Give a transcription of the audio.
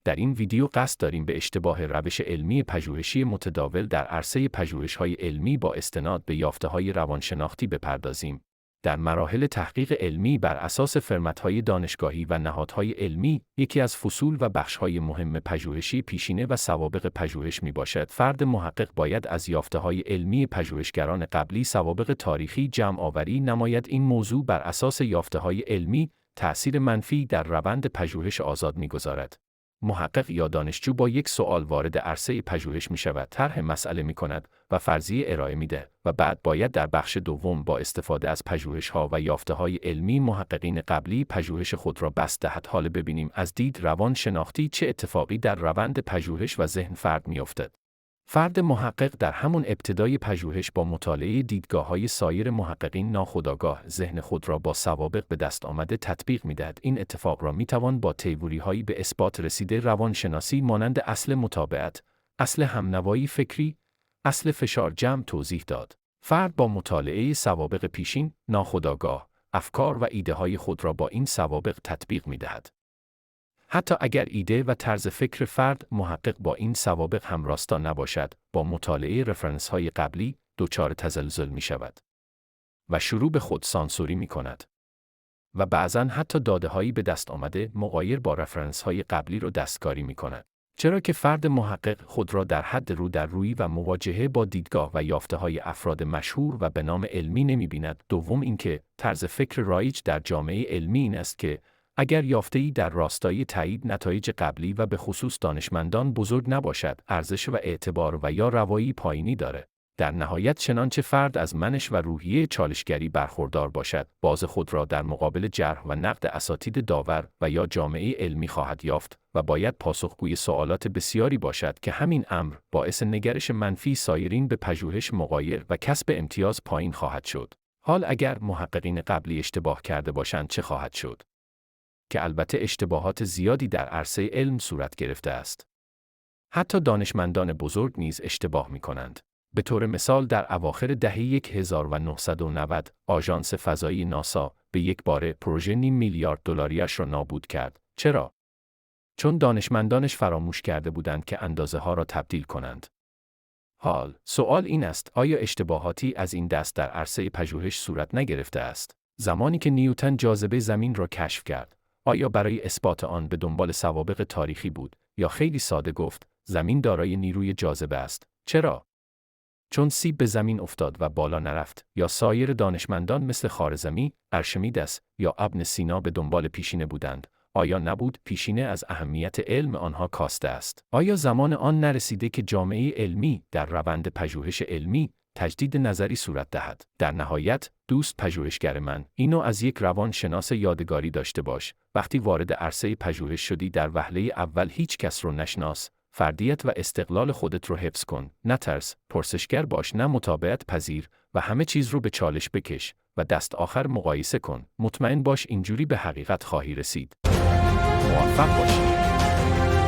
در این ویدیو قصد داریم به اشتباه روش علمی پژوهشی متداول در عرصه پژوهش‌های علمی با استناد به یافته‌های روانشناختی بپردازیم. در مراحل تحقیق علمی بر اساس فرمت‌های دانشگاهی و نهادهای علمی، یکی از فصول و بخش‌های مهم پژوهشی پیشینه و سوابق پژوهش میباشد. فرد محقق باید از یافته‌های علمی پژوهشگران قبلی سوابق تاریخی جمع آوری نماید. این موضوع بر اساس یافته‌های علمی تأثیر منفی در روند پژوهش آزاد می‌گذارد. محقق یا دانشجو با یک سوال وارد عرصه پژوهش می‌شود، طرح مسئله می‌کند و فرضیه ارائه می‌دهد و بعد باید در بخش دوم با استفاده از پژوهش‌ها و یافته‌های علمی محققین قبلی پژوهش خود را بسط دهد. حالا ببینیم از دید روان شناختی چه اتفاقی در روند پژوهش و ذهن فرد می‌افتد. فرد محقق در همون ابتدای پژوهش با مطالعه دیدگاه‌های سایر محققین ناخودآگاه ذهن خود را با سوابق به دست آمده تطبیق می‌دهد. این اتفاق را می‌توان با تئوری‌هایی به اثبات رسیده روانشناسی مانند اصل متابعت، اصل همنوایی فکری، اصل فشار جمع توضیح داد. فرد با مطالعه سوابق پیشین، ناخودآگاه، افکار و ایده‌های خود را با این سوابق تطبیق می‌دهد. حتی اگر ایده و طرز فکر فرد محقق با این سوابق هم راستا نباشد، با مطالعه رفرنس‌های قبلی دچار تزلزل می‌شود و شروع به خودسانسوری می‌کند و بعضاً حتی داده‌هایی به دست آمده مغایر با رفرنس‌های قبلی را دستکاری می‌کند. چرا که فرد محقق خود را در حد رودررویی و مواجهه با دیدگاه و یافته‌های افراد مشهور و به نام علمی نمی‌بیند. دوم اینکه طرز فکر رایج در جامعه علمی این است که اگر یافته‌ای در راستای تایید نتایج قبلی و به خصوص دانشمندان بزرگ نباشد، ارزش و اعتبار و یا روایی پایینی دارد. در نهایت چنانچه فرد از منش و روحیه چالشگری برخوردار باشد، باز خود را در مقابل جرح و نقد اساتید داور و یا جامعه علمی خواهد یافت و باید پاسخگوی سوالات بسیاری باشد که همین امر باعث نگرش منفی سایرین به پژوهش مغایر و کسب امتیاز پایین خواهد شد. حال اگر محققین قبلی اشتباه کرده باشند چه خواهد شد؟ که البته اشتباهات زیادی در عرصه علم صورت گرفته است. حتی دانشمندان بزرگ نیز اشتباه می‌کنند. به طور مثال در اواخر دهه 1990 آژانس فضایی ناسا به یک باره پروژه $5 میلیارد را نابود کرد. چرا؟ چون دانشمندانش فراموش کرده بودند که اندازه‌ها را تبدیل کنند. حال سوال این است: آیا اشتباهاتی از این دست در عرصه پژوهش صورت نگرفته است؟ زمانی که نیوتن جاذبه زمین را کشف کرد، آیا برای اثبات آن به دنبال سوابق تاریخی بود یا خیلی ساده گفت زمین دارای نیروی جاذبه است؟ چرا؟ چون سیب به زمین افتاد و بالا نرفت، یا سایر دانشمندان مثل خوارزمی، ارشمیدس یا ابن سینا به دنبال پیشینه بودند؟ آیا نبود پیشینه از اهمیت علم آنها کاسته است؟ آیا زمان آن نرسیده که جامعه علمی در روند پژوهش علمی تجدید نظری صورت دهد؟ در نهایت، دوست پژوهشگر من، اینو از یک روانشناس یادگاری داشته باش: وقتی وارد عرصه پژوهش شدی در وهله اول هیچ کس رو نشناس، فردیت و استقلال خودت رو حفظ کن، نترس، پرسشگر باش، نه متابعت پذیر و همه چیز رو به چالش بکش و دست آخر مقایسه کن. مطمئن باش اینجوری به حقیقت خواهی رسید. موفق باشی.